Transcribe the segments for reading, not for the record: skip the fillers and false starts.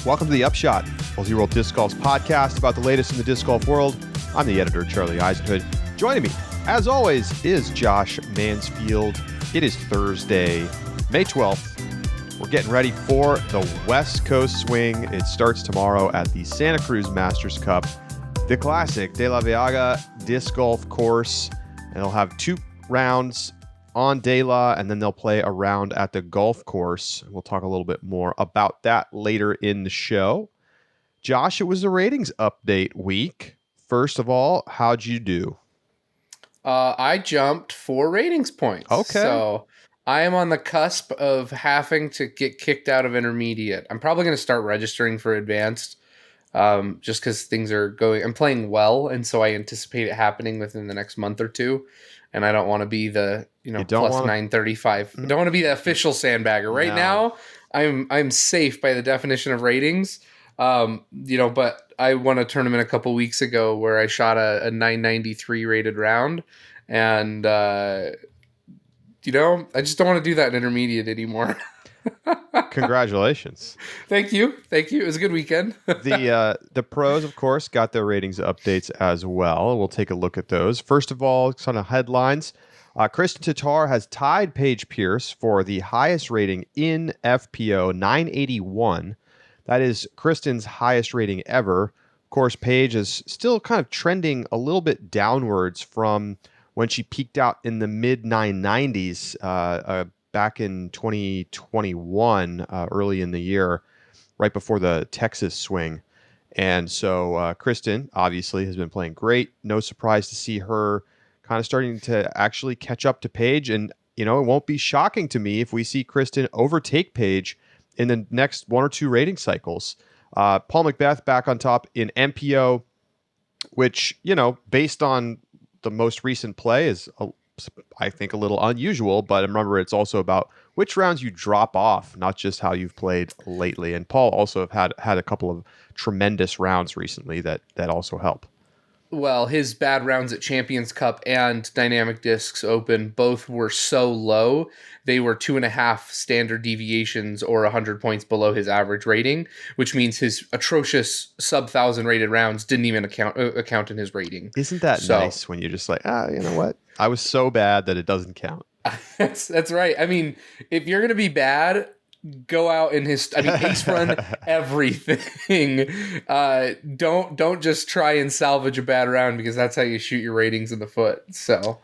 Welcome to the Upshot, multi-world disc golf podcast about the latest in the disc golf world. I'm the editor, Charlie Eisenhood. Joining me, as always, is Josh Mansfield. It is Thursday, May 12th. We're getting ready for the West Coast swing. It starts tomorrow at the Santa Cruz Masters Cup, the classic DeLa disc golf course. And they'll have 2 rounds on DeLa, and then they'll play a round at the golf course. We'll talk a little bit more about that later in the show. Josh, it was a ratings update week. First of all, how'd you do? I jumped 4 ratings points. Okay. So I am on the cusp of having to get kicked out of intermediate. I'm probably going to start registering for advanced just because things are going. I'm playing well, and so I anticipate it happening within the next month or two. And I don't want to be the plus 935. I don't want to be the official sandbagger. Right now, I'm safe by the definition of ratings. But I won a tournament a couple weeks ago where I shot a 993 rated round, and I just don't want to do that in intermediate anymore. Congratulations. Thank you. It was a good weekend. The pros, of course, got their ratings updates as well. We'll take a look at those. First of all, some headlines. Kristen Tatar has tied Paige Pierce for the highest rating in FPO, 981. That is Kristen's highest rating ever. Of course, Paige is still kind of trending a little bit downwards from when she peaked out in the mid 990s back in 2021, early in the year, right before the Texas swing. And so Kristen obviously has been playing great. No surprise to see her kind of starting to actually catch up to Paige. And, it won't be shocking to me if we see Kristen overtake Paige in the next 1 or 2 rating cycles. Paul Macbeth back on top in MPO, which, based on the most recent play is, I think, a little unusual. But remember, it's also about which rounds you drop off, not just how you've played lately. And Paul also had a couple of tremendous rounds recently that also help. Well, his bad rounds at Champions Cup and Dynamic Discs Open both were so low. They were 2.5 standard deviations or 100 points below his average rating, which means his atrocious sub-1,000 rated rounds didn't even account in his rating. Isn't that nice when you're just like, you know what? I was so bad that it doesn't count. That's right. I mean, if you're going to be bad, go out in ace run everything. Don't just try and salvage a bad round, because that's how you shoot your ratings in the foot. So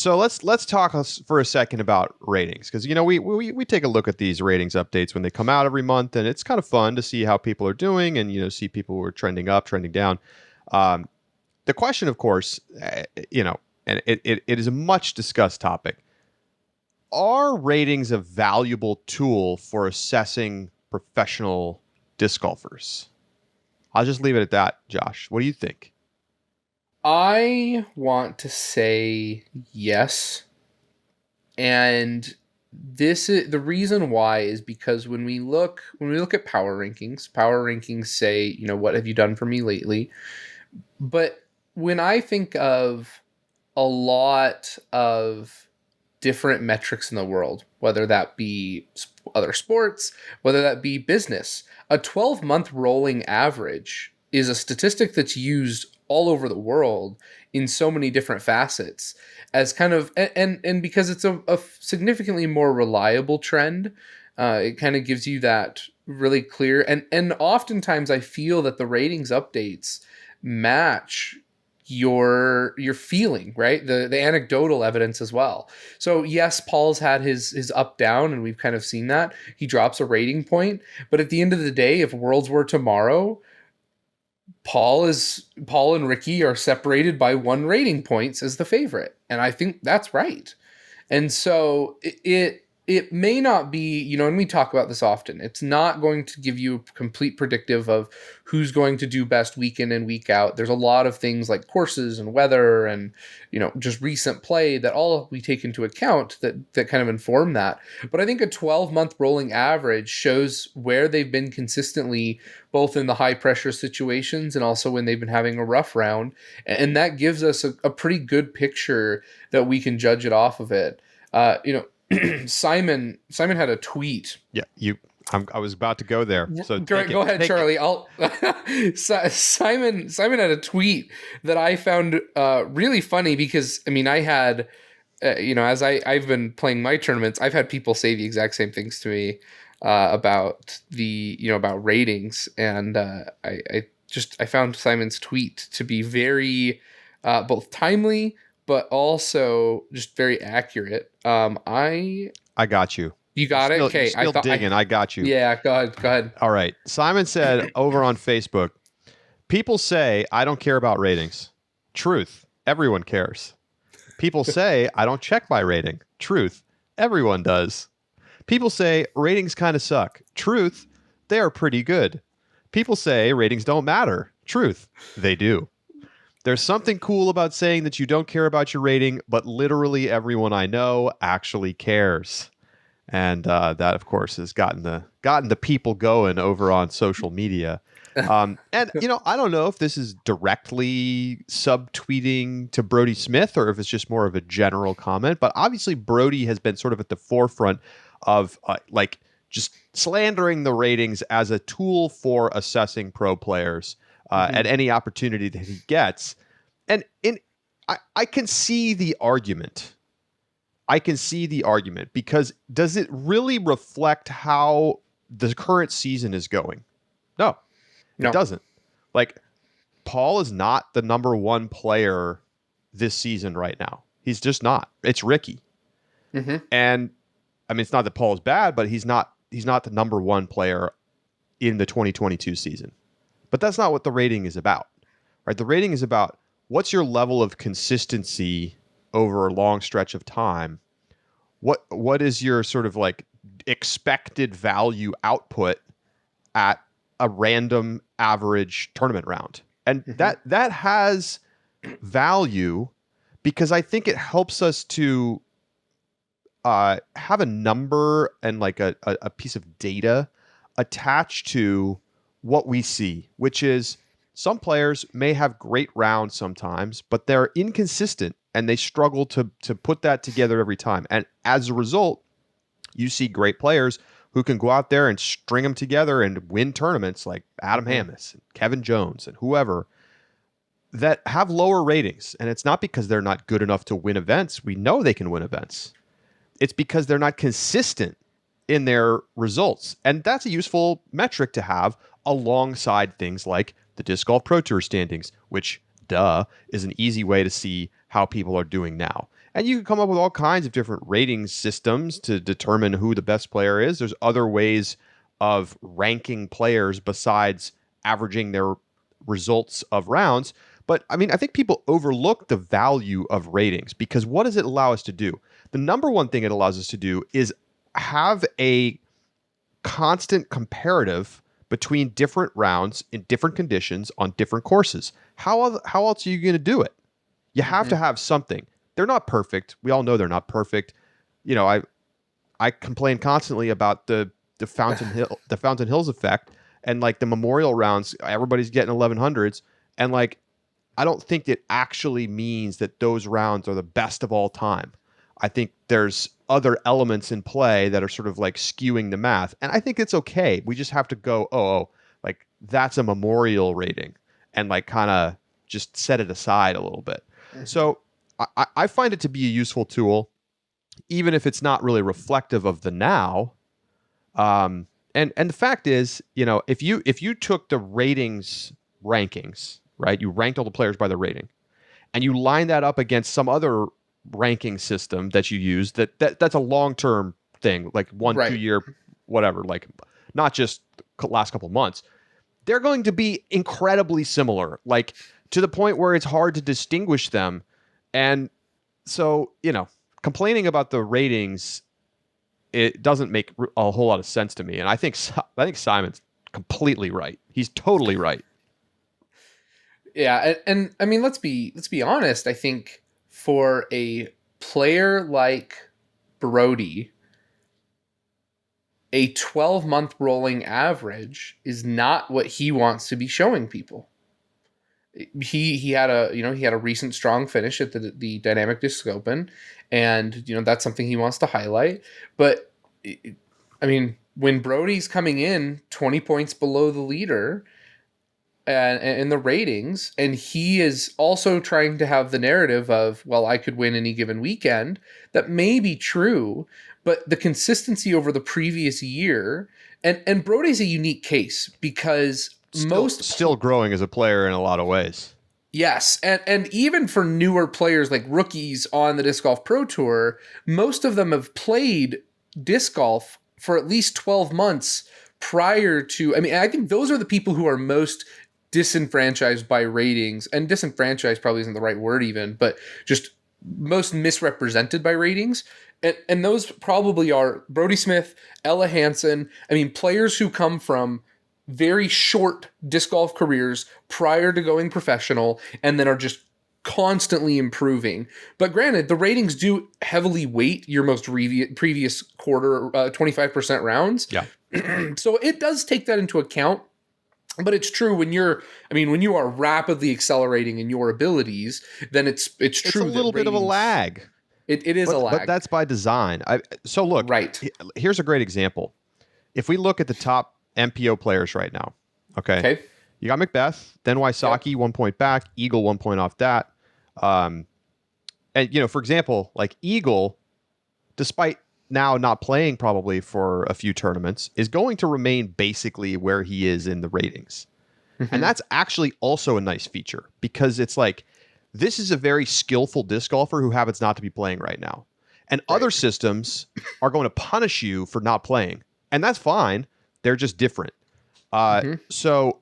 let's talk for a second about ratings, because we take a look at these ratings updates when they come out every month, and it's kind of fun to see how people are doing and see people who are trending up, trending down. The question, of course, and it is a much discussed topic. Are ratings a valuable tool for assessing professional disc golfers? I'll just leave it at that, Josh. What do you think? I want to say yes. And this is the reason why is because when we look at power rankings say, what have you done for me lately? But when I think of a lot of different metrics in the world, whether that be other sports, whether that be business, a 12-month rolling average is a statistic that's used all over the world in so many different facets as kind of, and because it's a significantly more reliable trend, it kind of gives you that really clear, and oftentimes I feel that the ratings updates match your feeling, right? The anecdotal evidence as well. So yes, Paul's had his up down, and we've kind of seen that. He drops a rating point, but at the end of the day, if Worlds were tomorrow, Paul and Ricky are separated by 1 rating points as the favorite. And I think that's right. And so it may not be, and we talk about this often, it's not going to give you a complete predictive of who's going to do best week in and week out. There's a lot of things like courses and weather and, just recent play that all we take into account that kind of inform that. But I think a 12-month rolling average shows where they've been consistently, both in the high pressure situations and also when they've been having a rough round. And that gives us a pretty good picture that we can judge it off of it. Simon had a tweet. Yeah, I was about to go there. So Go ahead, take Charlie. I'll Simon had a tweet that I found really funny because I mean I had as I've been playing my tournaments, I've had people say the exact same things to me about about ratings, and I found Simon's tweet to be very both timely but also just very accurate. I got you. You got it. Okay, Still digging. I got you. Yeah, go ahead. Go ahead. All right. Simon said over on Facebook, people say I don't care about ratings. Truth. Everyone cares. People say I don't check my rating. Truth. Everyone does. People say ratings kind of suck. Truth. They are pretty good. People say ratings don't matter. Truth. They do. There's something cool about saying that you don't care about your rating, but literally everyone I know actually cares. And that, of course, has gotten the people going over on social media. And, I don't know if this is directly subtweeting to Brodie Smith or if it's just more of a general comment. But obviously, Brodie has been sort of at the forefront of just slandering the ratings as a tool for assessing pro players at any opportunity that he gets. And I can see the argument. Because does it really reflect how the current season is going? No. It doesn't. Like, Paul is not the number one player this season right now. He's just not. It's Ricky. Mm-hmm. And I mean, it's not that Paul is bad, but he's not the number one player in the 2022 season. But that's not what the rating is about, right? The rating is about what's your level of consistency over a long stretch of time. What is your sort of like expected value output at a random average tournament round? And that has value because I think it helps us to have a number and like a piece of data attached to what we see, which is some players may have great rounds sometimes, but they're inconsistent and they struggle to put that together every time. And as a result, you see great players who can go out there and string them together and win tournaments like Adam Hammes, and Kevin Jones, and whoever that have lower ratings. And it's not because they're not good enough to win events. We know they can win events. It's because they're not consistent in their results. And that's a useful metric to have alongside things like the Disc Golf Pro Tour standings, which, is an easy way to see how people are doing now. And you can come up with all kinds of different rating systems to determine who the best player is. There's other ways of ranking players besides averaging their results of rounds. But I mean, I think people overlook the value of ratings because what does it allow us to do? The number one thing it allows us to do is have a constant comparative between different rounds in different conditions on different courses. How else are you going to do it? You have to have something. They're not perfect. We all know they're not perfect. You know, I complain constantly about the Fountain Hills effect and like the Memorial rounds. Everybody's getting 1100s, and like I don't think it actually means that those rounds are the best of all time. I think there's other elements in play that are sort of like skewing the math, and I think it's okay. We just have to go, like that's a Memorial rating, and like kind of just set it aside a little bit. So I find it to be a useful tool, even if it's not really reflective of the now. And the fact is, you know, if you took the rankings, right, you ranked all the players by the rating, and you line that up against some other ranking system that you use, that's a long-term thing, like 1-2 year, whatever, like not just last couple months, they're going to be incredibly similar, like to the point where it's hard to distinguish them. And so, you know, complaining about the ratings, it doesn't make a whole lot of sense to me. And I think Simon's completely right. He's totally right. Yeah, and I mean, let's be honest. I think for a player like Brodie, a 12-month rolling average is not what he wants to be showing people. He had a recent strong finish at the Dynamic Disc Open, and that's something he wants to highlight. But I mean, when Brody's coming in 20 points below the leader in the ratings, and he is also trying to have the narrative of, well, I could win any given weekend, that may be true, but the consistency over the previous year, and Brody's a unique case because still growing as a player in a lot of ways. Yes, and even for newer players like rookies on the Disc Golf Pro Tour, most of them have played disc golf for at least 12 months prior to, I mean, I think those are the people who are most disenfranchised by ratings, and disenfranchised probably isn't the right word even, but just most misrepresented by ratings. And those probably are Brody Smith, Ella Hansen, I mean, players who come from very short disc golf careers prior to going professional and then are just constantly improving. But granted, the ratings do heavily weight your most previous quarter, 25% rounds. Yeah. So it does take that into account. But it's true when you are rapidly accelerating in your abilities, then it's true. It's a little bit of a lag. It is a lag. But that's by design. So look, right. Here's a great example. If we look at the top MPO players right now, okay. You got Macbeth, then Wysocki, 1 point back, Eagle 1 point off that. And, for example, like Eagle, despite now not playing probably for a few tournaments, is going to remain basically where he is in the ratings. Mm-hmm. And that's actually also a nice feature because it's like, this is a very skillful disc golfer who happens not to be playing right now. And other systems are going to punish you for not playing. And that's fine. They're just different. So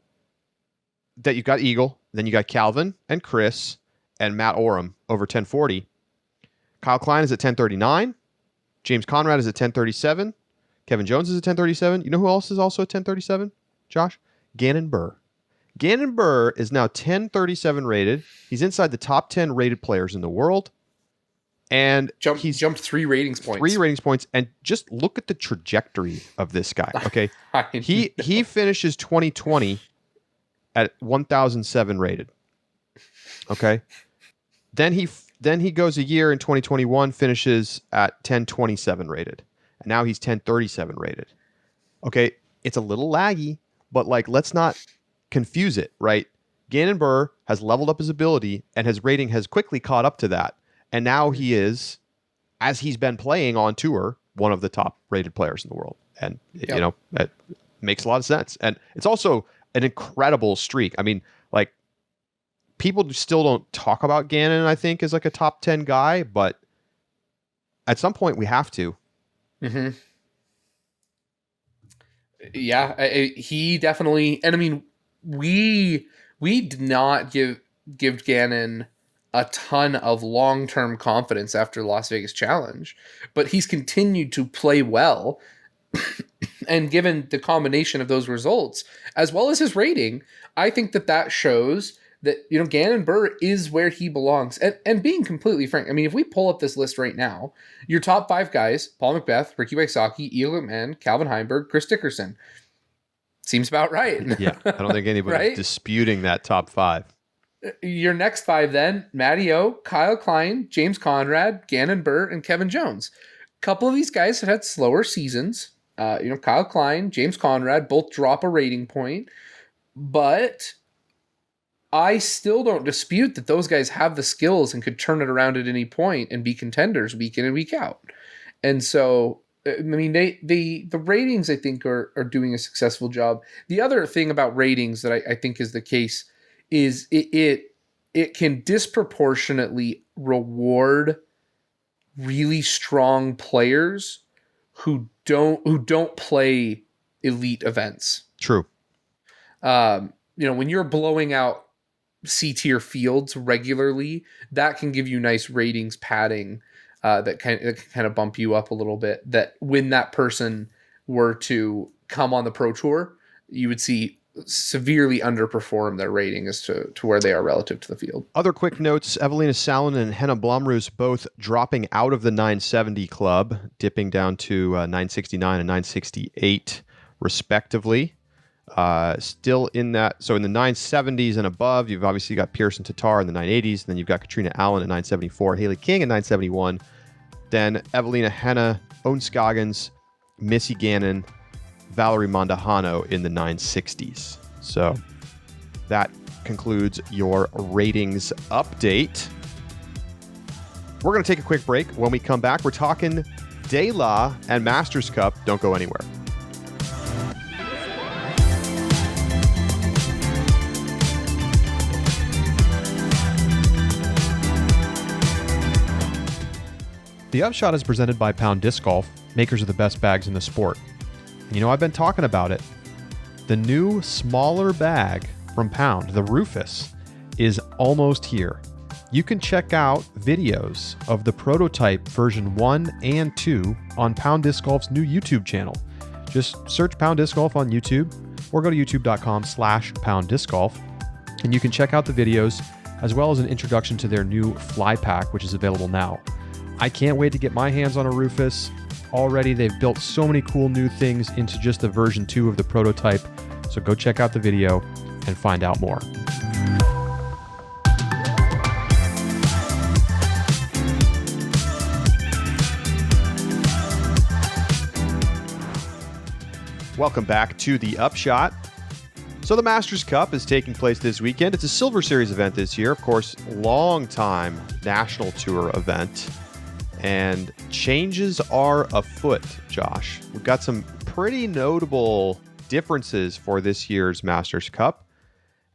that you've got Eagle, then you got Calvin and Chris and Matt Oram over 1040. Kyle Klein is at 1039. James Conrad is at 1037. Kevin Jones is at 1037. You know who else is also at 1037? Josh? Gannon Burr. Gannon Burr is now 1037 rated. He's inside the top 10 rated players in the world. And he's jumped 3 ratings points. 3 ratings points. And just look at the trajectory of this guy. Okay. He finishes 2020 at 1007 rated. Okay. Then he goes a year in 2021, finishes at 1027 rated. And now he's 1037 rated. Okay. It's a little laggy, but like, let's not confuse it, right? Gannon Burr has leveled up his ability and his rating has quickly caught up to that. And now he is, as he's been playing on tour, one of the top rated players in the world. And, it makes a lot of sense. And it's also an incredible streak. I mean, like, people still don't talk about Gannon, I think, as like a top 10 guy, but at some point we have to. Mm-hmm. Yeah, he definitely, and I mean, we did not give Gannon a ton of long-term confidence after the Las Vegas Challenge, but he's continued to play well. And given the combination of those results, as well as his rating, I think that shows that, Gannon Burr is where he belongs. And being completely frank, I mean, if we pull up this list right now, your top 5 guys, Paul Macbeth, Ricky Wysocki, Eagle McMahon, Calvin Heimberg, Chris Dickerson. Seems about right. Yeah, I don't think anybody's right? disputing that top 5. Your next 5 then, Matty O, Kyle Klein, James Conrad, Gannon Burr, and Kevin Jones. A couple of these guys have had slower seasons. Kyle Klein, James Conrad, both drop a rating point. But I still don't dispute that those guys have the skills and could turn it around at any point and be contenders week in and week out. And so, I mean, the ratings, I think, are doing a successful job. The other thing about ratings that I think is the case is it can disproportionately reward really strong players who don't play elite events. True. When you're blowing out C-tier fields regularly, that can give you nice ratings padding that can kind of bump you up a little bit. That when that person were to come on the Pro Tour, you would see severely underperform their rating as to where they are relative to the field. Other quick notes, Evelina Salonen and Henna Blomroos both dropping out of the 970 club, dipping down to 969 and 968 respectively. Still in that, so in the 970s and above, you've obviously got Pearson Tatar in the 980s, and then you've got Katrina Allen at 974, Haley King at 971, then Evelina Henna, Owen Scoggins, Missy Gannon, Valerie Mondahano in the 960s. So that concludes your ratings update. We're going to take a quick break. When we come back, we're talking DeLa and Masters Cup. Don't go anywhere. The Upshot is presented by Pound Disc Golf, makers of the best bags in the sport. And you know, I've been talking about it. The new, smaller bag from Pound, the Rufus, is almost here. You can check out videos of the prototype version 1 and 2 on Pound Disc Golf's new YouTube channel. Just search Pound Disc Golf on YouTube or go to youtube.com/Pound Disc Golf, and you can check out the videos as well as an introduction to their new fly pack, which is available now. I can't wait to get my hands on a Rufus. Already, they've built so many cool new things into just the version 2 of the prototype. So go check out the video and find out more. Welcome back to the Upshot. So the Masters Cup is taking place this weekend. It's a Silver Series event this year. Of course, long-time National Tour event. And changes are afoot, Josh. We've got some pretty notable differences for this year's Masters Cup.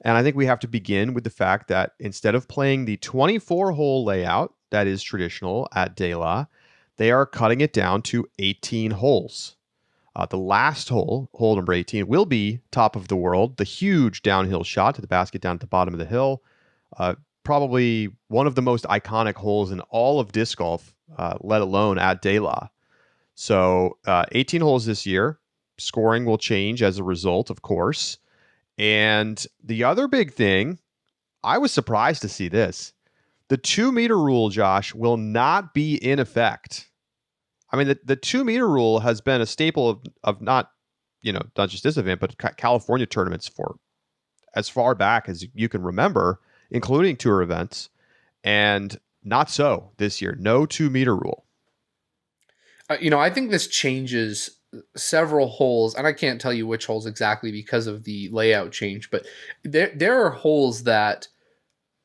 And I think we have to begin with the fact that instead of playing the 24-hole layout that is traditional at DeLa, they are cutting it down to 18 holes. The last hole, hole number 18, will be top of the world, the huge downhill shot to the basket down at the bottom of the hill. Probably one of the most iconic holes in all of disc golf, let alone at DeLa. So 18 holes this year. Scoring will change as a result, of course. And the other big thing, I was surprised to see this. The 2-meter rule, Josh, will not be in effect. I mean, the 2-meter rule has been a staple of not just this event, but California tournaments for as far back as you can remember, including tour events. And not so this year. No 2-meter rule. I think this changes several holes, and I can't tell you which holes exactly because of the layout change, but there are holes that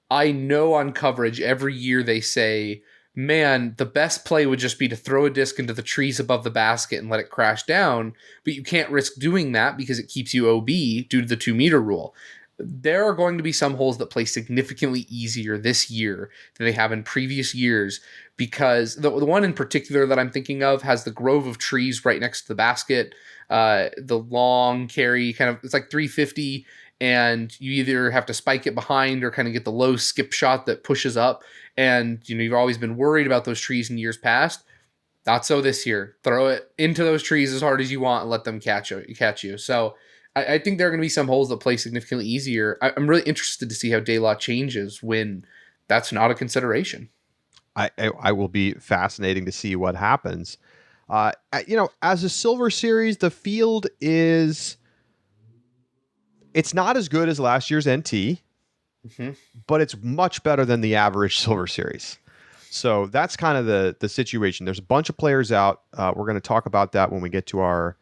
I know on coverage every year they say, man, the best play would just be to throw a disc into the trees above the basket and let it crash down, but you can't risk doing that because it keeps you OB due to the 2-meter rule. There are going to be some holes that play significantly easier this year than they have in previous years, because the one in particular that I'm thinking of has the grove of trees right next to the basket, the long carry, kind of, it's like 350, and you either have to spike it behind or kind of get the low skip shot that pushes up. And you've always been worried about those trees in years past. Not so this year. Throw it into those trees as hard as you want and let them catch you. So I think there are going to be some holes that play significantly easier. I'm really interested to see how DeLa changes when that's not a consideration. I will be fascinating to see what happens. As a Silver Series, the field it's not as good as last year's NT, but it's much better than the average Silver Series. So that's kind of the situation. There's a bunch of players out. We're going to talk about that when we get to our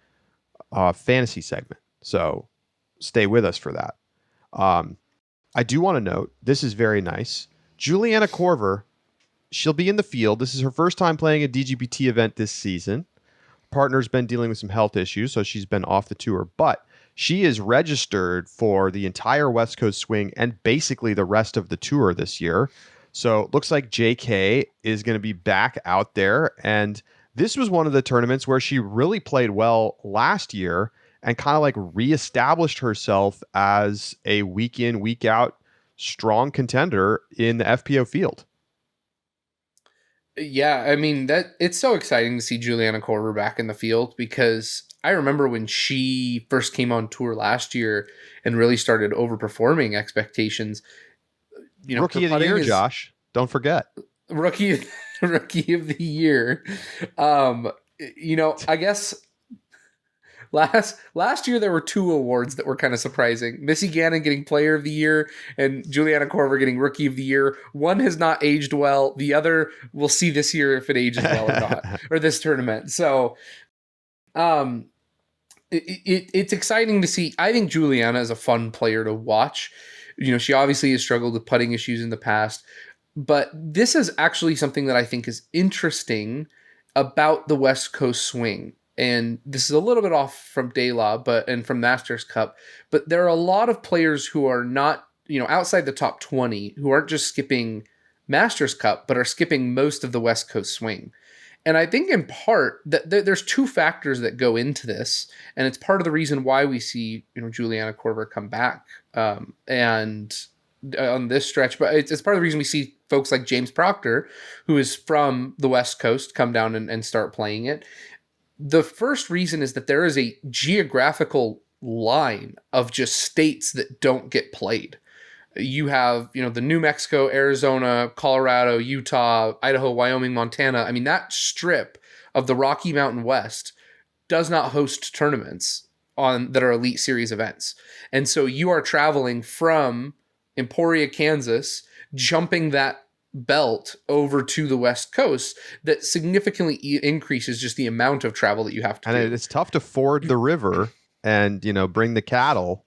fantasy segment. So stay with us for that. I do want to note, this is very nice. Juliana Korver, she'll be in the field. This is her first time playing a DGPT event this season. Partner's been dealing with some health issues, so she's been off the tour. But she is registered for the entire West Coast swing and basically the rest of the tour this year. So it looks like JK is going to be back out there. And this was one of the tournaments where she really played well last year and kind of like reestablished herself as a week in, week out strong contender in the FPO field. Yeah, I mean, that it's so exciting to see Juliana Korver back in the field, because I remember when she first came on tour last year and really started overperforming expectations. Rookie of the year, Josh. Don't forget. Rookie of the year. I guess last year there were two awards that were kind of surprising. Missy Gannon getting Player of the Year and Juliana Korver getting Rookie of the Year. One has not aged well. The other, we'll see this year if it ages well or not, or this tournament. So, It's exciting to see. I think Juliana is a fun player to watch. She obviously has struggled with putting issues in the past, but this is actually something that I think is interesting about the West Coast swing. And this is a little bit off from DeLa, and from Masters Cup, but there are a lot of players who are not, outside the top 20, who aren't just skipping Masters Cup, but are skipping most of the West Coast swing. And I think in part that there's two factors that go into this, and it's part of the reason why we see Juliana Korver come back and on this stretch. But it's part of the reason we see folks like James Proctor, who is from the West Coast, come down and start playing it. The first reason is that there is a geographical line of just states that don't get played. You have, the New Mexico, Arizona, Colorado, Utah, Idaho, Wyoming, Montana. I mean, that strip of the Rocky Mountain West does not host tournaments that are Elite Series events. And so you are traveling from Emporia, Kansas, jumping that belt over to the West Coast. That significantly increases just the amount of travel that you have to do. And it's tough to ford the river and, bring the cattle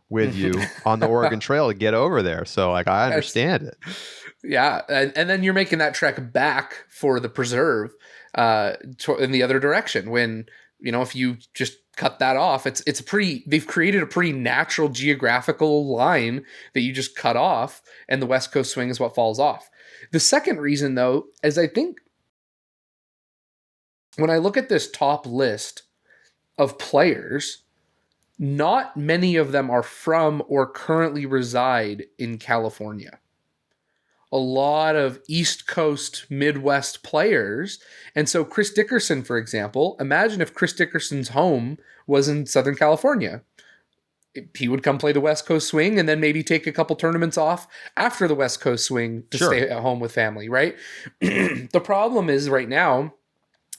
with you on the Oregon Trail to get over there. So I understand it. Yeah. And then you're making that trek back for the preserve in the other direction when, if you just cut that off, they've created a pretty natural geographical line that you just cut off, and the West Coast swing is what falls off. The second reason, though, is I think when I look at this top list of players, not many of them are from or currently reside in California. A lot of East Coast, Midwest players. And so Chris Dickerson, for example, imagine if Chris Dickerson's home was in Southern California. He would come play the West Coast swing and then maybe take a couple tournaments off after the West Coast swing to stay at home with family, right? The problem is right now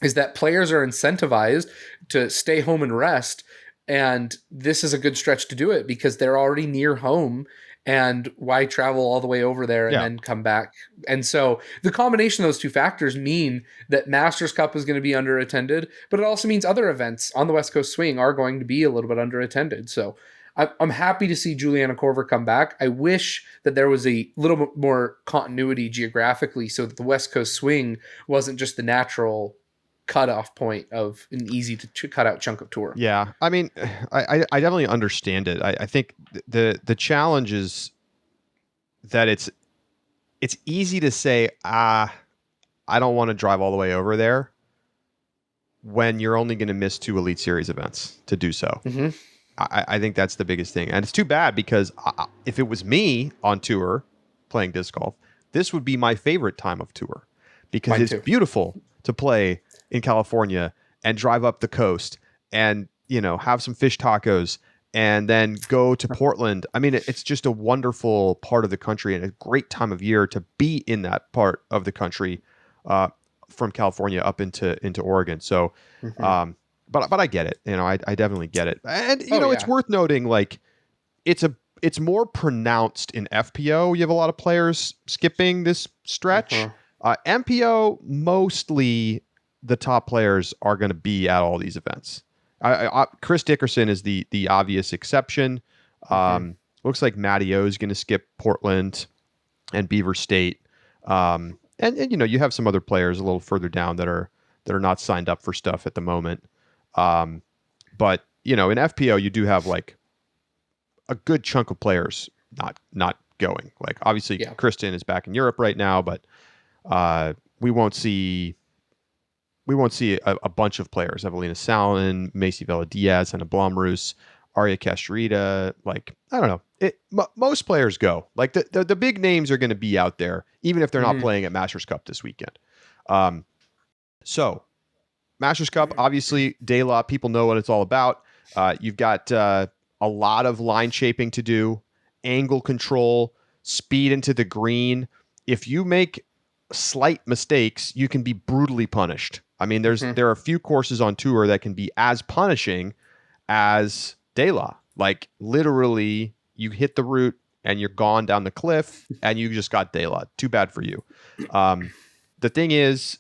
is that players are incentivized to stay home and rest. And this is a good stretch to do it because they're already near home, and why travel all the way over there and then come back? And so the combination of those two factors mean that Masters Cup is going to be underattended, but it also means other events on the West Coast swing are going to be a little bit underattended. So I'm happy to see Juliana Korver come back. I wish that there was a little bit more continuity geographically so that the West Coast swing wasn't just the natural cutoff point of an easy to cut out chunk of tour. Yeah. I mean, I definitely understand it. I think the challenge is that it's easy to say, I don't want to drive all the way over there when you're only going to miss 2 Elite Series events to do so. Mm-hmm. I think that's the biggest thing. And it's too bad because if it was me on tour playing disc golf, this would be my favorite time of tour because it's beautiful to play in California and drive up the coast and, have some fish tacos and then go to Portland. I mean, it's just a wonderful part of the country and a great time of year to be in that part of the country from California up into Oregon. So, but I get it. I definitely get it. And, it's worth noting, like, it's more pronounced in FPO. You have a lot of players skipping this stretch. MPO, mostly the top players are going to be at all these events. Chris Dickerson is the obvious exception. Looks like Matty O is going to skip Portland and Beaver State. And you have some other players a little further down that are not signed up for stuff at the moment. But in FPO, you do have like a good chunk of players not going. Like obviously Kristen is back in Europe right now, but we won't see a bunch of players. Evelina Salin, Macy Vela Diaz, and Blomroos, Arya Castrita. Like, I don't know. Most players go. Like the big names are going to be out there, even if they're not playing at Masters Cup this weekend. So Masters Cup, obviously, DeLa, people know what it's all about. You've got a lot of line shaping to do, angle control, speed into the green. If you make slight mistakes, you can be brutally punished. I mean, there are a few courses on tour that can be as punishing as DeLa. Like literally, you hit the root and you're gone down the cliff, and you just got DeLa. Too bad for you. The thing is,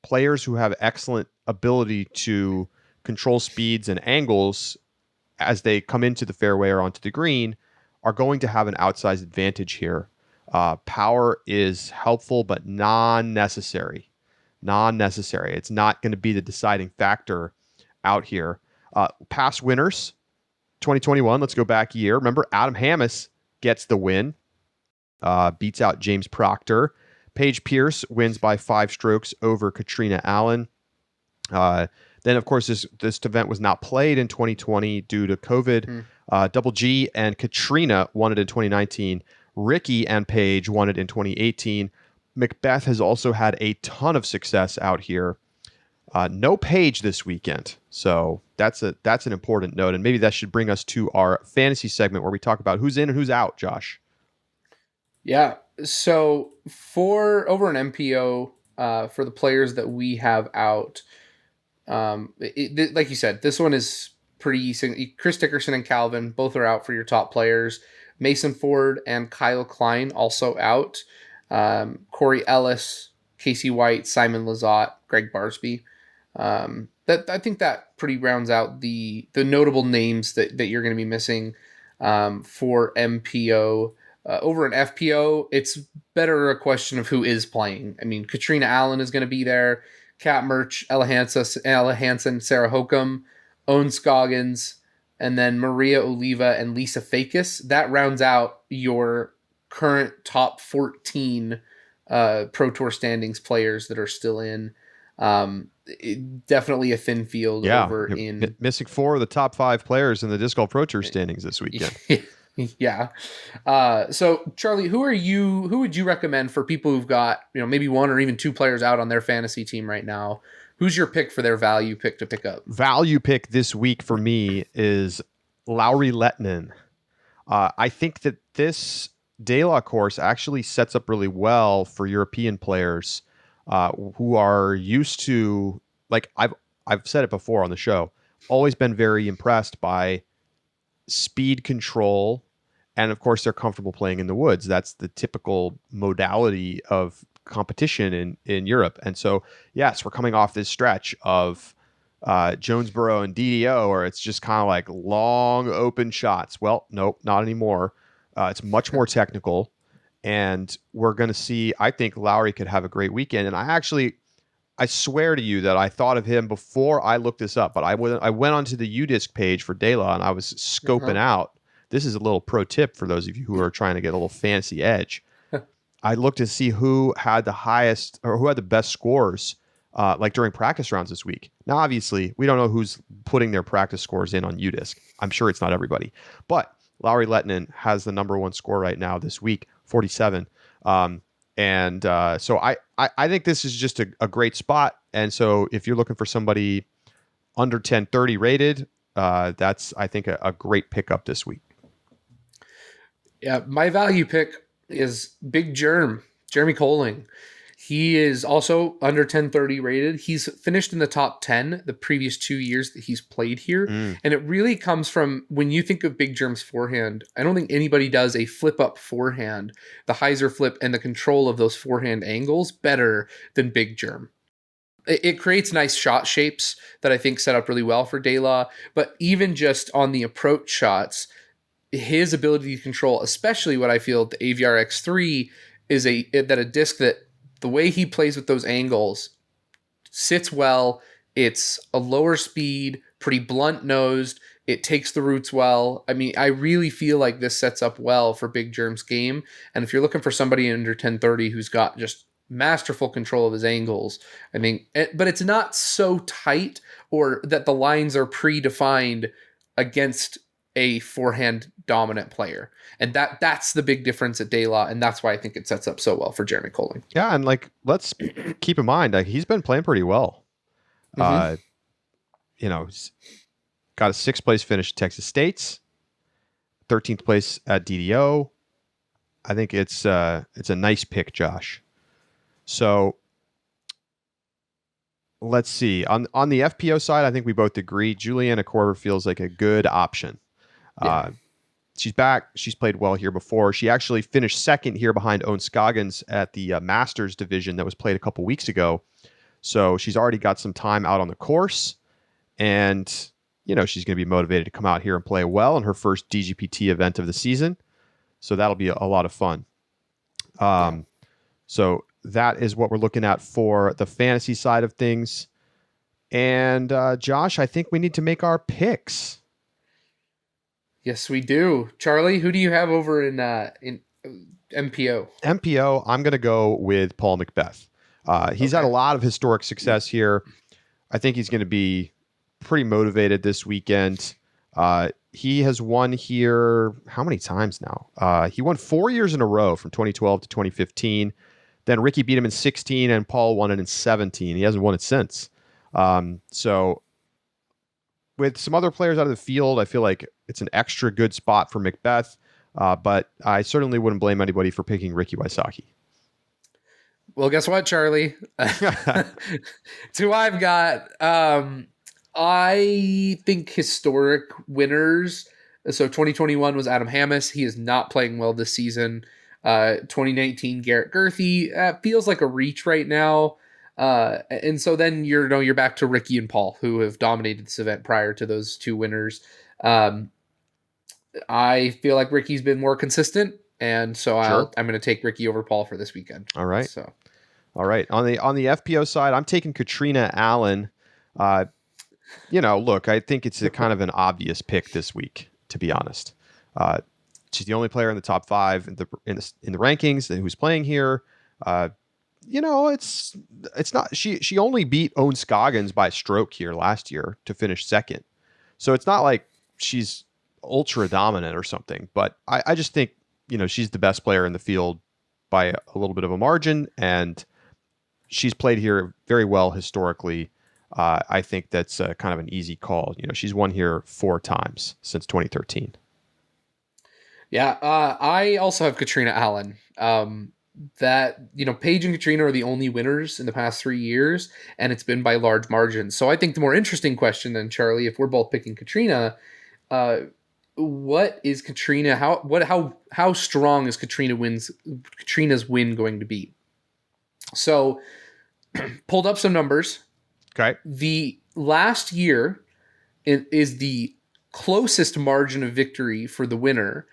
players who have excellent ability to control speeds and angles as they come into the fairway or onto the green are going to have an outsized advantage here. Power is helpful, but non-necessary. Non-necessary. It's not going to be the deciding factor out here. Past winners, 2021, let's go back a year. Remember, Adam Hammes gets the win, beats out James Proctor. Paige Pierce wins by 5 strokes over Katrina Allen. Then, of course, this event was not played in 2020 due to COVID. Double G and Katrina won it in 2019. Ricky and Paige won it in 2018. Macbeth has also had a ton of success out here. No Paige this weekend, so that's an important note, and maybe that should bring us to our fantasy segment where we talk about who's in and who's out. Josh. Yeah. So for over an MPO, for the players that we have out, like you said, this one is pretty easy. Chris Dickerson and Calvin both are out for your top players. Mason Ford and Kyle Klein also out. Corey Ellis, Casey White, Simon Lizotte, Greg Barsby. I think that pretty rounds out the notable names that you're going to be missing for MPO. Over an FPO, it's better a question of who is playing. I mean, Katrina Allen is going to be there. Kat Murch, Ella Hansen, Sarah Hokum, Owen Scoggins, and then Maria Oliva and Lisa Fakis. That rounds out your current top 14 Pro Tour standings players that are still in. Definitely a thin field over in... Missing 4 of the top 5 players in the Disc Golf Pro Tour standings this weekend. Yeah. So Charlie, who would you recommend for people who've got, maybe 1 or even 2 players out on their fantasy team right now? Who's your pick for their value pick to pick up? Value pick this week for me is Lauri Lehtinen. I think that this DeLa course actually sets up really well for European players who are used to, like I've said it before on the show, always been very impressed by speed control, and of course they're comfortable playing in the woods. That's the typical modality of competition in Europe. And so, yes, we're coming off this stretch of Jonesboro and DDO, where it's just kind of like long open shots. Well, nope, not anymore. It's much more technical, and we're going to see, I think Lowry could have a great weekend. And I swear to you that I thought of him before I looked this up, but I went onto the UDisc page for DeLa and I was scoping out. This is a little pro tip for those of you who are trying to get a little fancy edge. I looked to see who had the highest or who had the best scores like during practice rounds this week. Now, obviously, we don't know who's putting their practice scores in on UDisc. I'm sure it's not everybody. But Lauri Lehtinen has the number 1 score right now this week, 47. So I think this is just a great spot. And so if you're looking for somebody under 1030 rated, that's, I think, a great pickup this week. Yeah, my value pick is Big Jeremy Colling. He is also under 1030 rated. He's finished in the top 10 the previous 2 years that he's played here. And it really comes from, when you think of Big Germ's forehand, I don't think anybody does a flip up forehand, the hyzer flip and the control of those forehand angles better than Big Germ. It creates nice shot shapes that I think set up really well for DeLa, but even just on the approach shots, his ability to control, especially what I feel the AVR X3 is a disc that the way he plays with those angles sits well. It's a lower speed, pretty blunt nosed. It takes the roots well. I mean, I really feel like this sets up well for Big Germ's game. And if you're looking for somebody under 1030 who's got just masterful control of his angles, I mean, but it's not so tight or that the lines are predefined against a forehand dominant player. And that's the big difference at DeLa, and that's why I think it sets up so well for Jeremy Colling. Yeah, and let's keep in mind he's been playing pretty well. He's got a 6th place finish at Texas State's, 13th place at DDO. I think it's a nice pick, Josh. So let's see. On the FPO side, I think we both agree Juliana Korver feels like a good option. Yeah. She's back. She's played well here before. She actually finished 2nd here behind Owen Scoggins at the Masters division that was played a couple weeks ago. So she's already got some time out on the course. and she's going to be motivated to come out here and play well in her first DGPT event of the season. So that'll be a lot of fun. So that is what we're looking at for the fantasy side of things. And Josh, I think we need to make our picks. Yes, we do. Charlie, who do you have over in MPO? MPO, I'm going to go with Paul Macbeth. He's had a lot of historic success here. I think he's going to be pretty motivated this weekend. He has won here how many times now? He won 4 years in a row from 2012 to 2015. Then Ricky beat him in 16 and Paul won it in 17. He hasn't won it since. So with some other players out of the field, I feel like it's an extra good spot for Macbeth. But I certainly wouldn't blame anybody for picking Ricky Wysocki. Well, guess what, Charlie? Two I've got. I think historic winners. So 2021 was Adam Hammes. He is not playing well this season. 2019 Garrett Gurthey feels like a reach right now. And so then you're back to Ricky and Paul, who have dominated this event prior to those two winners. I feel like Ricky's been more consistent, and so I'm going to take Ricky over Paul for this weekend. All right. So, all right. On the FPO side, I'm taking Katrina Allen. Look, I think it's a kind of an obvious pick this week, to be honest. She's the only player in the top 5 in the rankings who's playing here. It's not she only beat Owen Scoggins by a stroke here last year to finish second. So it's not like she's ultra dominant or something, but I just think, she's the best player in the field by a little bit of a margin, and she's played here very well historically. I think that's kind of an easy call. She's won here 4 times since 2013. Yeah, I also have Katrina Allen. Paige and Katrina are the only winners in the past 3 years, and it's been by large margins. So I think the more interesting question then, Charlie, if we're both picking Katrina, what is Katrina? How strong is Katrina's win going to be? So, pulled up some numbers. Okay. The last year is the closest margin of victory for the winner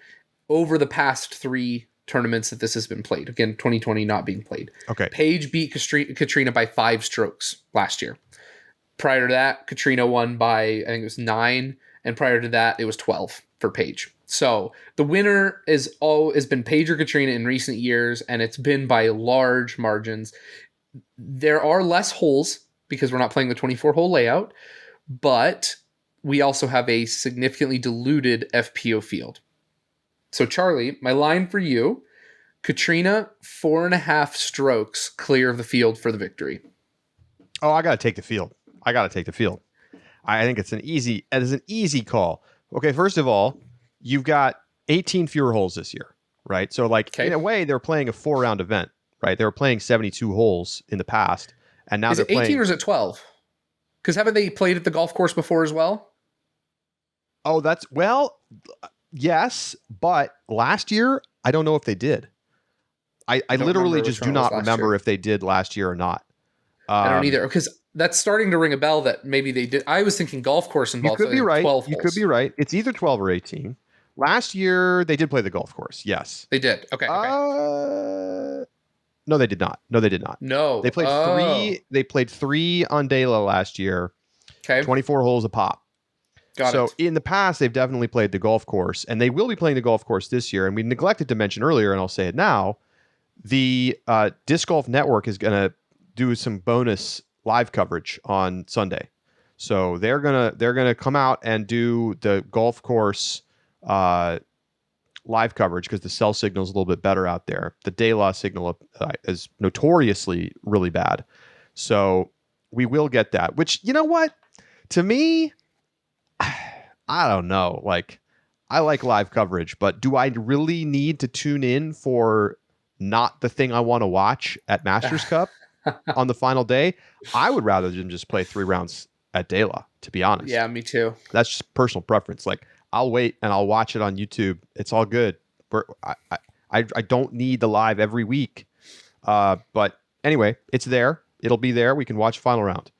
over the past 3 tournaments that this has been played. Again, 2020 not being played. Okay. Paige beat Katrina by 5 strokes last year. Prior to that, Katrina won by, I think it was 9, and prior to that, it was 12 for Paige. So the winner has been Paige or Katrina in recent years, and it's been by large margins. There are less holes because we're not playing the 24-hole layout, but we also have a significantly diluted FPO field. So Charlie, my line for you, Katrina, 4.5 strokes clear of the field for the victory. Oh, I got to take the field. I think it's an easy call. Okay, first of all, you've got 18 fewer holes this year, right? So in a way, they're playing a 4-round event, right? They were playing 72 holes in the past, and now is it 18 or is it 12? Because haven't they played at the golf course before as well? Oh, yes, but last year, I don't know if they did. I literally just do not remember if they did last year or not. I don't either, because that's starting to ring a bell that maybe they did. I was thinking golf course involved. You could be right. 12 holes. You could be right. It's either 12 or 18. Last year, they did play the golf course. Yes. They did. Okay. No, they did not. No. They played 3. They played 3 on DeLa last year. Okay. 24 holes a pop. Got it. So in the past, they've definitely played the golf course, and they will be playing the golf course this year. And we neglected to mention earlier, and I'll say it now, the Disc Golf Network is going to do some bonus live coverage on Sunday. So they're gonna come out and do the golf course live coverage because the cell signal is a little bit better out there. The DeLa signal is notoriously really bad. So we will get that, which, you know what? To me, I don't know. I like live coverage, but do I really need to tune in for not the thing I want to watch at Masters Cup on the final day? I would rather than just play 3 rounds at DeLa, to be honest. Yeah, me too. That's just personal preference. I'll wait and I'll watch it on YouTube. It's all good. I don't need the live every week. But anyway, it's there. It'll be there. We can watch final round.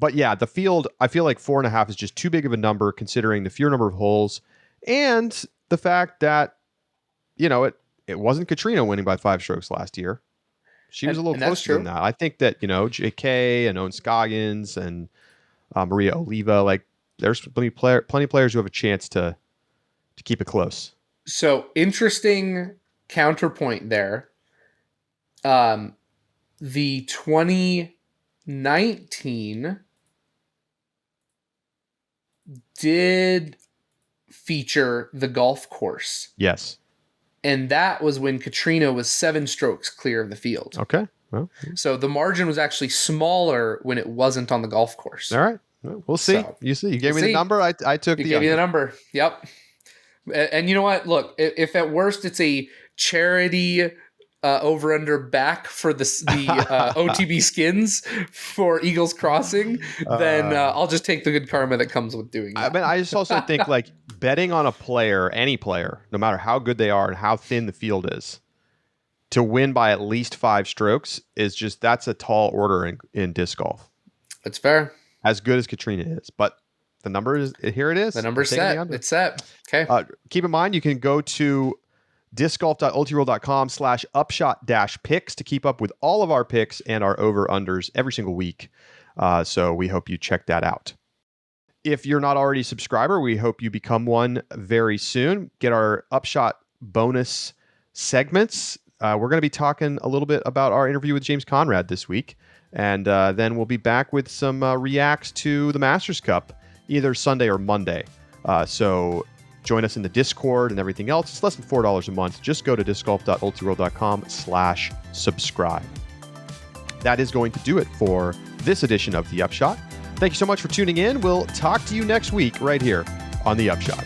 But yeah, the field, I feel like 4.5 is just too big of a number considering the fewer number of holes and the fact that, it wasn't Katrina winning by 5 strokes last year. She was a little closer than that. I think that, JK and Owen Scoggins and Maria Oliva, like there's plenty of players who have a chance to keep it close. So interesting counterpoint there. The 2019 did feature the golf course. Yes. And that was when Katrina was 7 strokes clear of the field. Okay. Well, so the margin was actually smaller when it wasn't on the golf course. All right. Well, we'll see. So, you see. You gave me the number. I took the gave me the number. Yep. And you know what? Look, if at worst it's a charity over under back for the OTB skins for Eagles Crossing, then I'll just take the good karma that comes with doing that. I mean, I just also think like betting on a player, any player, no matter how good they are and how thin the field is, to win by at least 5 strokes is just, that's a tall order in disc golf. That's fair. As good as Katrina is, but the number is, here it is. The number's set. It's set. Okay. Keep in mind, you can go to discgolf.ultiworld.com/upshot-picks to keep up with all of our picks and our over-unders every single week. So we hope you check that out. If you're not already a subscriber, we hope you become one very soon. Get our Upshot bonus segments. We're going to be talking a little bit about our interview with James Conrad this week. And then we'll be back with some Reax to the Masters Cup, either Sunday or Monday. So join us in the Discord and everything else. It's less than $4 a month. Just go to discgolf.ultiworld.com/subscribe. That is going to do it for this edition of The Upshot. Thank you so much for tuning in. We'll talk to you next week right here on The Upshot.